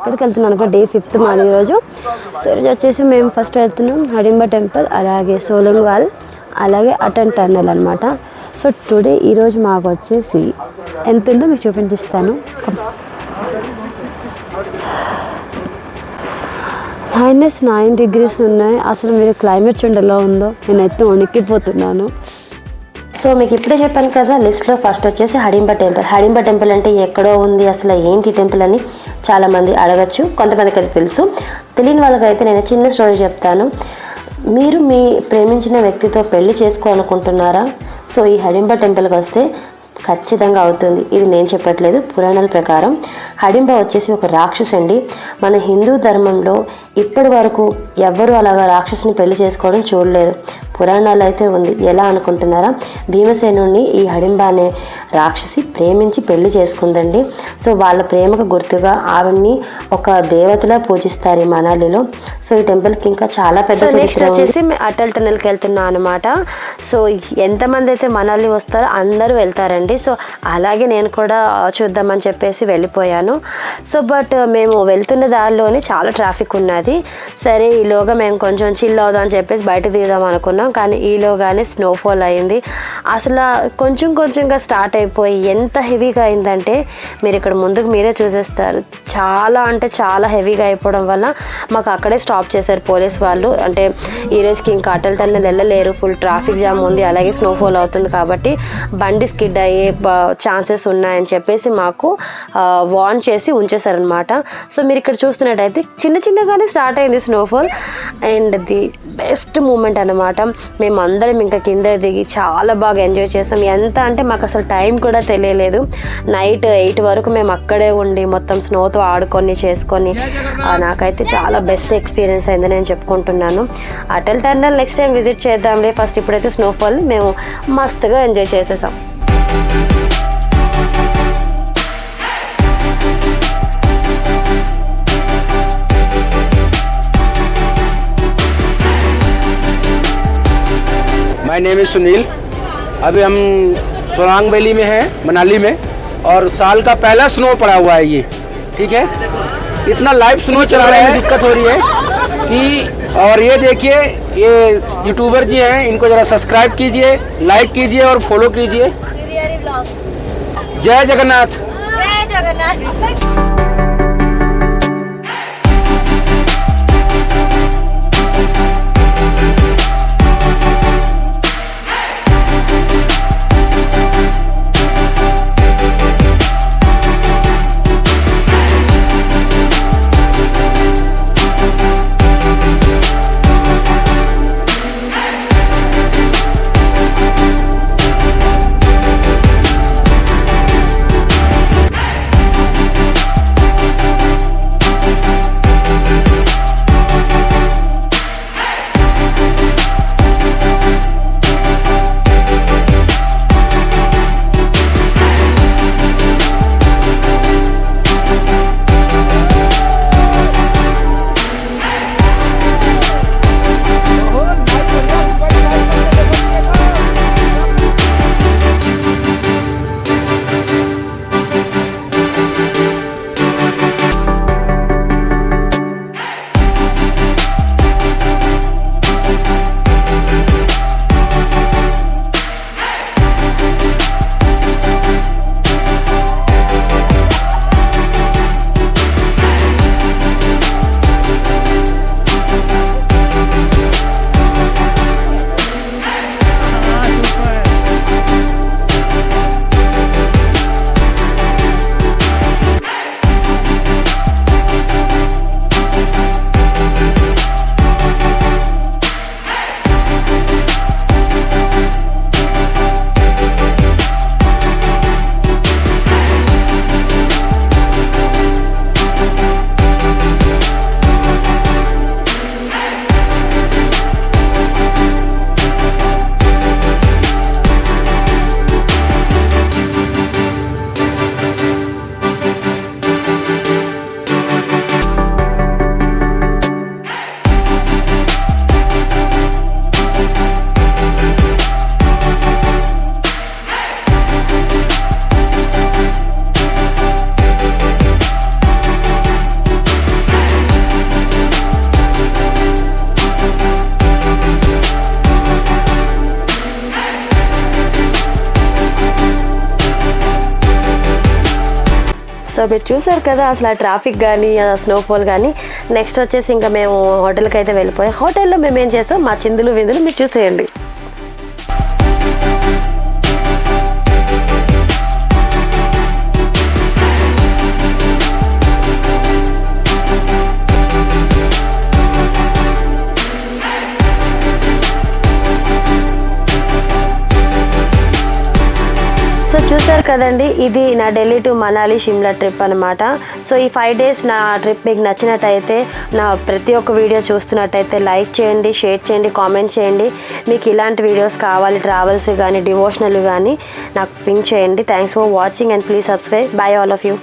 ఎక్కడికి వెళ్తున్నాను అనుకో డే 5th మాది ఈరోజు. సో ఈరోజు వచ్చేసి మేము ఫస్ట్ వెళ్తున్నాం హడింబా టెంపుల్, అలాగే సోలంగ్ వాల్, అలాగే అటల్ టన్నెల్ అనమాట. సో టుడే ఈరోజు మాకు వచ్చేసి ఎంత ఉందో మీకు చూపించిస్తాను. -9 degrees ఉన్నాయి. అసలు మీరు క్లైమేట్ చూడండి ఎలా ఉందో, నేనైతే వణికిపోతున్నాను. సో మీకు ఇప్పుడే చెప్పాను కదా, లిస్ట్లో ఫస్ట్ వచ్చేసి హడింబా టెంపుల్. హడింబా టెంపుల్ అంటే ఎక్కడో ఉంది, అసలు ఏంటి టెంపుల్ అని చాలామంది అడగచ్చు, కొంతమందికి అయితే తెలుసు. తెలియని వాళ్ళకైతే నేను చిన్న స్టోరీ చెప్తాను. మీరు మీ ప్రేమించిన వ్యక్తితో పెళ్లి చేసుకోవాలనుకుంటున్నారా? సో ఈ హడింబా టెంపుల్కి వస్తే ఖచ్చితంగా అవుతుంది. ఇది నేను చెప్పట్లేదు, పురాణాల ప్రకారం హడింబా వచ్చేసి ఒక రాక్షసు అండి. మన హిందూ ధర్మంలో ఇప్పటి వరకు ఎవ్వరూ అలాగా రాక్షసుని పెళ్లి చేసుకోవడం చూడలేదు. పురాణాలు అయితే ఉంది. ఎలా అనుకుంటున్నారా? భీమసేనుడిని ఈ హడింబా అనే రాక్షసి ప్రేమించి పెళ్లి చేసుకుందండి. సో వాళ్ళ ప్రేమకు గుర్తుగా ఆవిడ్ని ఒక దేవతలా పూజిస్తారు ఈ మనాలిలో. సో ఈ టెంపుల్కి ఇంకా చాలా పెద్ద చరిత్ర వచ్చేసి అటల్ టనెల్కి వెళ్తున్నాం అనమాట. సో ఎంతమంది అయితే మనాలి వస్తారో అందరూ వెళ్తారండి. సో అలాగే నేను కూడా చూద్దామని చెప్పేసి వెళ్ళిపోయాను. సో బట్ మేము వెళ్తున్న దారిలోనే చాలా ట్రాఫిక్ ఉన్నది. సరే ఈలోగా మేము కొంచెం చిల్ అవుదాం అని చెప్పేసి బయటకు దిగుదాం అనుకున్నాం. కానీ ఈలోగానే స్నోఫాల్ అయింది. అసలు కొంచెంగా స్టార్ట్ అయిపోయి ఎంత హెవీగా అయిందంటే మీరు ఇక్కడ ముందుకు మీరే చూసేస్తారు. చాలా అంటే చాలా హెవీగా అయిపోవడం వల్ల మాకు అక్కడే స్టాప్ చేశారు పోలీస్ వాళ్ళు. అంటే ఈ రోజుకి ఇంకా అటల్ టన్నెల్ వెళ్ళలేరు, ఫుల్ ట్రాఫిక్ జామ్ ఉంది, అలాగే స్నోఫాల్ అవుతుంది కాబట్టి బండి స్కిడ్ అయ్యే ఛాన్సెస్ ఉన్నాయని చెప్పేసి మాకు వార్న్ చేసి ఉంచేశారనమాట. సో మీరు ఇక్కడ చూస్తున్నట్టయితే చిన్నగానే స్టార్ట్ అయింది snowfall. And the best moment అనమాట. మేము అందరం ఇంకా కింద దిగి చాలా బాగా ఎంజాయ్ చేస్తాం. ఎంత అంటే మాకు అసలు టైం కూడా తెలియలేదు. నైట్ 8 వరకు మేము అక్కడే ఉండి మొత్తం స్నోతో ఆడుకొని చేసుకొని నాకైతే చాలా బెస్ట్ ఎక్స్పీరియన్స్ అయింది నేను చెప్పుకుంటున్నాను. Atal tunnel next time visit చేద్దాంలే, ఫస్ట్ ఇప్పుడైతే స్నోఫాల్ మేము మస్తుగా ఎంజాయ్ చేసేసాం. My name is Sunil. अभी हम सोलांग वैली में हैं, मनाली में, और साल का पहला स्नो पड़ा हुआ है ये, ठीक है। इतना लाइव स्नो चला रहे हैं, दिक्कत हो रही है कि, और ये देखिए ये यूट्यूबर जी हैं, इनको ज़रा सब्सक्राइब कीजिए, लाइक कीजिए और फॉलो कीजिए। जय जगन्नाथ। जय जगन्नाथ। సో మీరు చూసారు కదా అసలు ఆ ట్రాఫిక్ కానీ స్నోఫాల్ కానీ. నెక్స్ట్ వచ్చేసి ఇంకా మేము హోటల్కి అయితే వెళ్ళిపోయాం. హోటల్లో మేము ఏం చేసాం మా చిందులు విందులు మీరు చూసేయండి. సో చూసారు కదండి, ఇది నా ఢిల్లీ టు మనాలి షిమ్లా ట్రిప్ అనమాట. సో ఈ 5 days నా ట్రిప్ మీకు నచ్చినట్టయితే, నా ప్రతి ఒక్క వీడియో చూస్తున్నట్టయితే లైక్ చేయండి, షేర్ చేయండి, కామెంట్ చేయండి. మీకు ఇలాంటి వీడియోస్ కావాలి, ట్రావెల్స్ కానీ డివోషనల్ కానీ నాకు పింక్ చేయండి. Thanks for watching and please subscribe. By all of you.